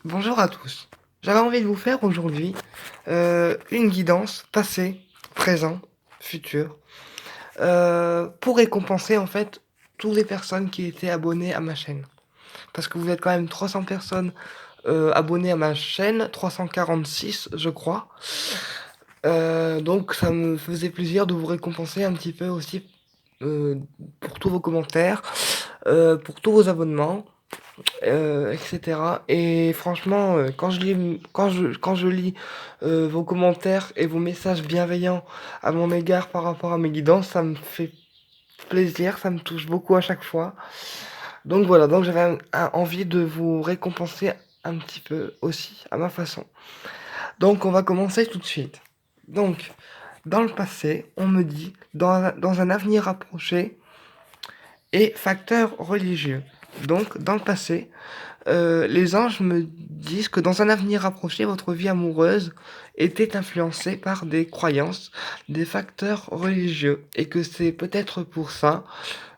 Bonjour à tous. J'avais envie de vous faire aujourd'hui une guidance passé, présent, futur, pour récompenser en fait toutes les personnes qui étaient abonnées à ma chaîne. Parce que vous êtes quand même 300 personnes abonnées à ma chaîne, 346 je crois. Donc ça me faisait plaisir de vous récompenser un petit peu aussi euh, pour tous vos commentaires, pour tous vos abonnements. Etc. Et franchement, quand je lis vos commentaires et vos messages bienveillants à mon égard par rapport à mes guidances, ça me fait plaisir, ça me touche beaucoup à chaque fois. Donc voilà, donc j'avais envie de vous récompenser un petit peu aussi à ma façon. Donc on va commencer tout de suite. Donc, dans le passé, on me dit, dans un avenir rapproché et facteur religieux. Donc, dans le passé, les anges me disent que dans un avenir rapproché, votre vie amoureuse était influencée par des croyances, des facteurs religieux, et que c'est peut-être pour ça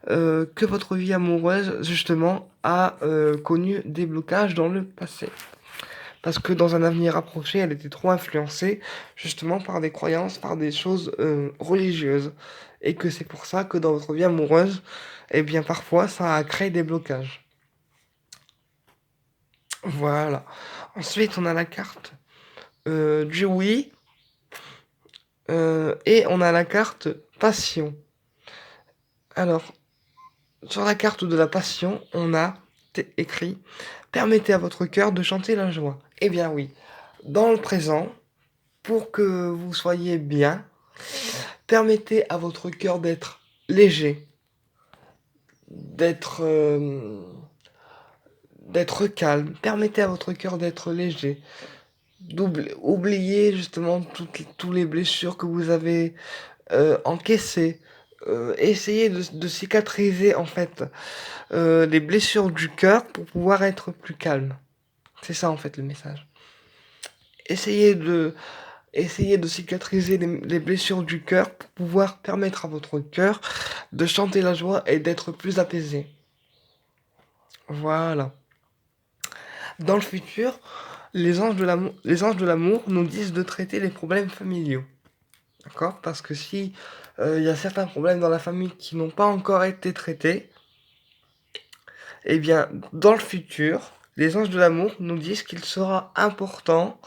que votre vie amoureuse, justement, a connu des blocages dans le passé. Parce que dans un avenir rapproché, elle était trop influencée, justement, par des croyances, par des choses religieuses. Et que c'est pour ça que dans votre vie amoureuse, eh bien, parfois, ça a créé des blocages. Voilà. Ensuite, on a la carte du oui et on a la carte passion. Alors, sur la carte de la passion, on a écrit permettez à votre cœur de chanter la joie. Eh bien oui, dans le présent, pour que vous soyez bien, permettez à votre cœur d'être léger, d'être d'être calme. Permettez à votre cœur d'être léger, d'oublier justement tous les blessures que vous avez encaissées. Essayez de cicatriser en fait les blessures du cœur pour pouvoir être plus calme. C'est ça en fait le message. Essayez de, essayez de cicatriser les blessures du cœur pour pouvoir permettre à votre cœur de chanter la joie et d'être plus apaisé. Voilà. Dans le futur, les anges de l'amour nous disent de traiter les problèmes familiaux. D'accord? Parce que si il y a certains problèmes dans la famille qui n'ont pas encore été traités, eh bien, dans le futur, les anges de l'amour nous disent qu'il sera important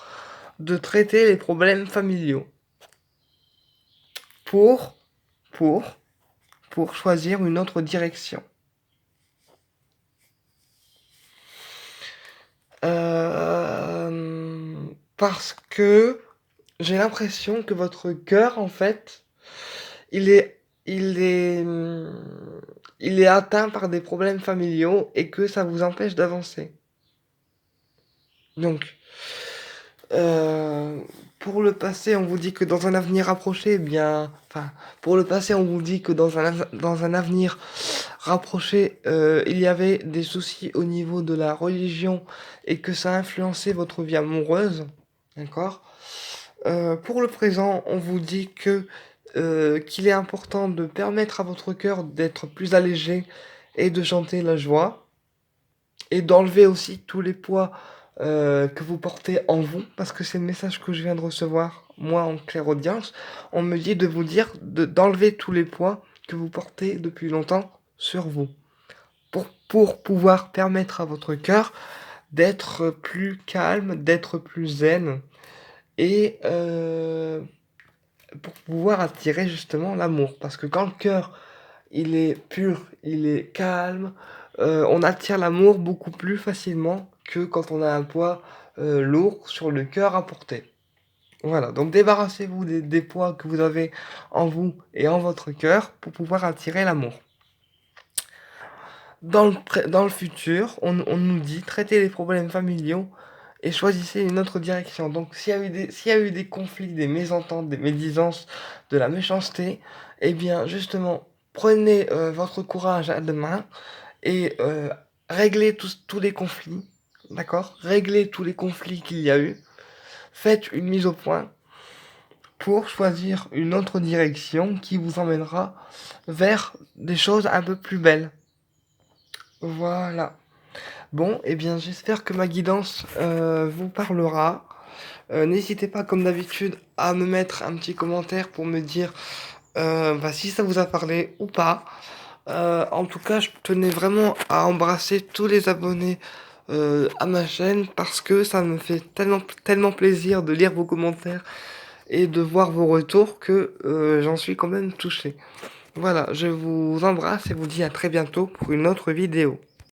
de traiter les problèmes familiaux pour, pour, pour choisir une autre direction. Parce que j'ai l'impression que votre cœur, en fait, il est, il est, il est atteint par des problèmes familiaux et que ça vous empêche d'avancer. Donc, euh, pour le passé, on vous dit que dans un avenir rapproché, eh bien, enfin, pour le passé, on vous dit que dans un avenir rapproché, il y avait des soucis au niveau de la religion et que ça a influencé votre vie amoureuse, d'accord? Pour le présent, on vous dit que qu'il est important de permettre à votre cœur d'être plus allégé et de chanter la joie et d'enlever aussi tous les poids que vous portez en vous, parce que c'est le message que je viens de recevoir, moi en clairaudience. On me dit de vous dire d'enlever tous les poids que vous portez depuis longtemps sur vous, pour pouvoir permettre à votre cœur d'être plus calme, d'être plus zen, et pour pouvoir attirer justement l'amour. Parce que quand le cœur, il est pur, il est calme, on attire l'amour beaucoup plus facilement que quand on a un poids lourd sur le cœur à porter. Voilà, donc débarrassez-vous des poids que vous avez en vous et en votre cœur pour pouvoir attirer l'amour. Dans le futur, on nous dit traitez les problèmes familiaux et choisissez une autre direction. Donc s'il y a eu des conflits, des mésententes, des médisances, de la méchanceté, eh bien justement, prenez votre courage à deux mains et réglez tous les conflits, d'accord? Réglez tous les conflits qu'il y a eu. Faites une mise au point pour choisir une autre direction qui vous emmènera vers des choses un peu plus belles. Voilà. Bon, eh bien, j'espère que ma guidance, vous parlera. N'hésitez pas, comme d'habitude, à me mettre un petit commentaire pour me dire, bah, si ça vous a parlé ou pas. En tout cas, je tenais vraiment à embrasser tous les abonnés, à ma chaîne parce que ça me fait tellement plaisir de lire vos commentaires et de voir vos retours que, j'en suis quand même touché. Voilà, je vous embrasse et vous dis à très bientôt pour une autre vidéo.